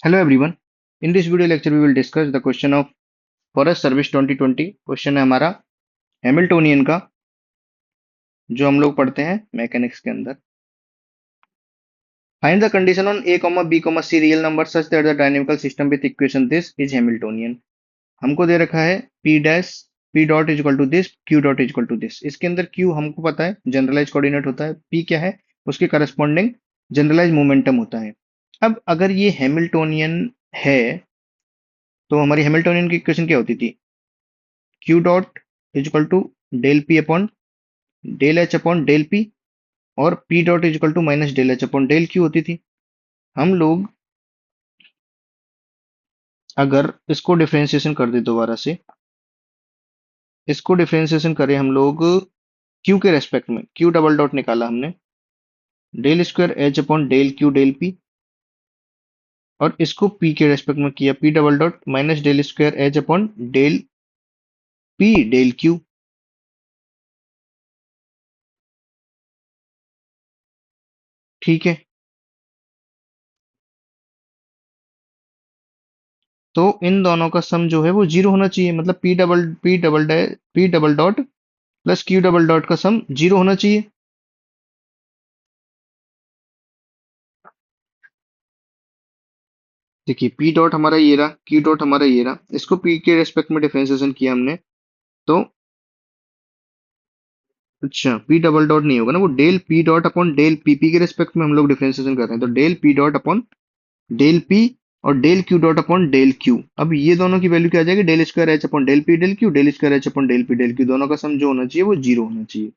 Hello everyone. In this video lecture we will discuss the question of Forest Service 2020. Question है हमारा Hamiltonian का, जो हम लोग पढ़ते हैं मैकेनिक्स के अंदर. Find the condition on a, b, c real number such that the dynamical system with equation this is Hamiltonian. हमको दे रखा है p dash p dot is equal to this, q dot is equal to this. इसके अंदर q हमको पता है generalise coordinate होता है, p क्या है उसके करस्पॉन्डिंग जनरलाइज मोमेंटम होता है. अब अगर ये हैमिल्टोनियन है तो हमारी हैमिल्टोनियन की इक्वेशन क्या होती थी? Q dot is equal to del p upon del h upon del P, और p dot is equal to minus del h upon del q होती थी. हम लोग अगर इसको डिफरेंशिएशन कर दे दोबारा से, इसको डिफरेंशिएशन करें हम लोग क्यू के रेस्पेक्ट में, क्यू डबल डॉट निकाला हमने del square H upon del Q del P, और इसको पी के रेस्पेक्ट में किया P double dot minus del square H upon del P del Q. ठीक है, तो इन दोनों का सम जो है वो जीरो होना चाहिए, मतलब P double dot plus Q double dot का सम जीरो होना चाहिए. देखिए पी डॉट हमारा ये रहा, क्यू डॉट हमारा ये रहा, इसको पी के रेस्पेक्ट में डिफरेंशिएशन किया हमने. तो अच्छा पी डबल डॉट नहीं होगा ना, वो del P dot upon del p, p के रेस्पेक्ट में हम लोग डिफरेंशिएशन कर रहे हैं, तो del P dot upon del P और del Q dot upon del q. अब ये दोनों की वैल्यू क्या आ जाएगी? Del square H upon del P del Q, del square H upon del P del q, दोनों का सम जो होना चाहिए वो जीरो होना चाहिए.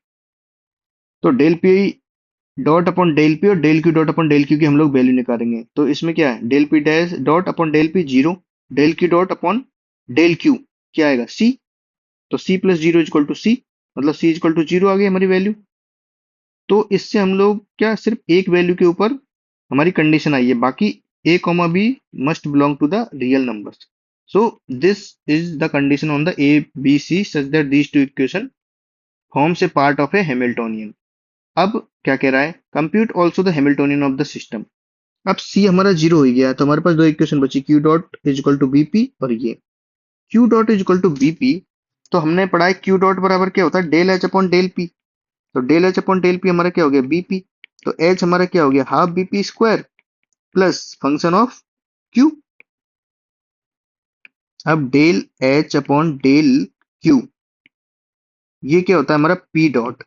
तो del P dot upon del P और del Q dot upon del Q की हम लोग वैल्यू निकालेंगे. तो इसमें क्या है? Del P dash dot upon del P zero, del Q dot upon del Q क्या आएगा? सी. तो C plus zero equal to C, मतलब सी इक्वल टू जीरो आ गई हमारी वैल्यू. तो इससे हम लोग क्या, सिर्फ एक वैल्यू के ऊपर हमारी कंडीशन आई है, बाकी a comma b must belong to the real numbers. So this is the condition on the a b c such that these two equation forms a part of a Hamiltonian. अब क्या कह रहा है? Compute also the Hamiltonian of the system. अब c हमारा zero हो गया, तो हमारे पास दो इक्वेशन बची, Q dot is equal to BP और ये Q dot is equal to BP. तो हमने पढ़ा है क्यू डॉट बराबर क्या होता है? Del h upon del p. तो del h upon del p हमारा क्या हो गया? बीपी. तो एच हमारा क्या हो गया? Half b p square plus function of q. अब del h upon del q ये क्या होता है? हमारा पी डॉट.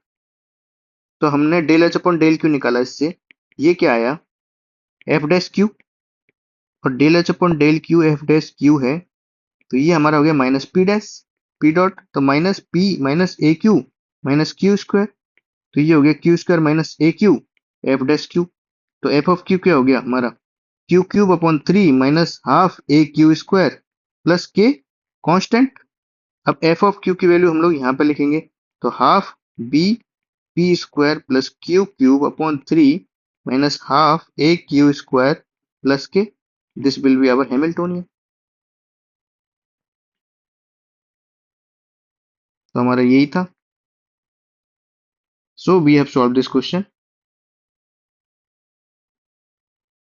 तो हमने del h upon del q निकाला, इससे ये क्या आया? F dash q. और del h upon del q f dash q है, तो ये हमारा हो गया minus p dash p dot. तो minus p minus a q minus q square. तो ये हो गया q square minus a q f dash q. तो एफ ऑफ क्यू क्या हो गया हमारा? Q cube upon three minus half a q square plus k constant. अब एफ ऑफ क्यू की वैल्यू हम लोग यहाँ पे लिखेंगे, तो half b p square plus q cube upon three minus half a q square plus k. This will be our Hamiltonian. तो हमारा यही था. So we have solve this question.